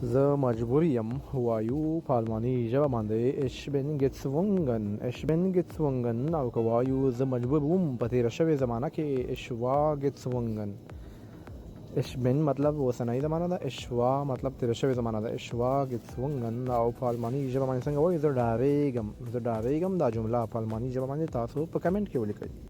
زه مجبور یم وایو په الماني ژبه باندې ich bin gezwungen او که وایو زه مجبور وم په تېره شوې زمانه کې ich war gezwungen. ich bin مطلب اوسنۍ زمانه ده، ich war مطلب تېره شوې زمانه ده. ich war gezwungen او په الماني ژبه باندې څنګه وایو؟ زه ډارېږم. دا جمله په الماني ژبه باندې تاسو په کمنټ کې ولیکئ.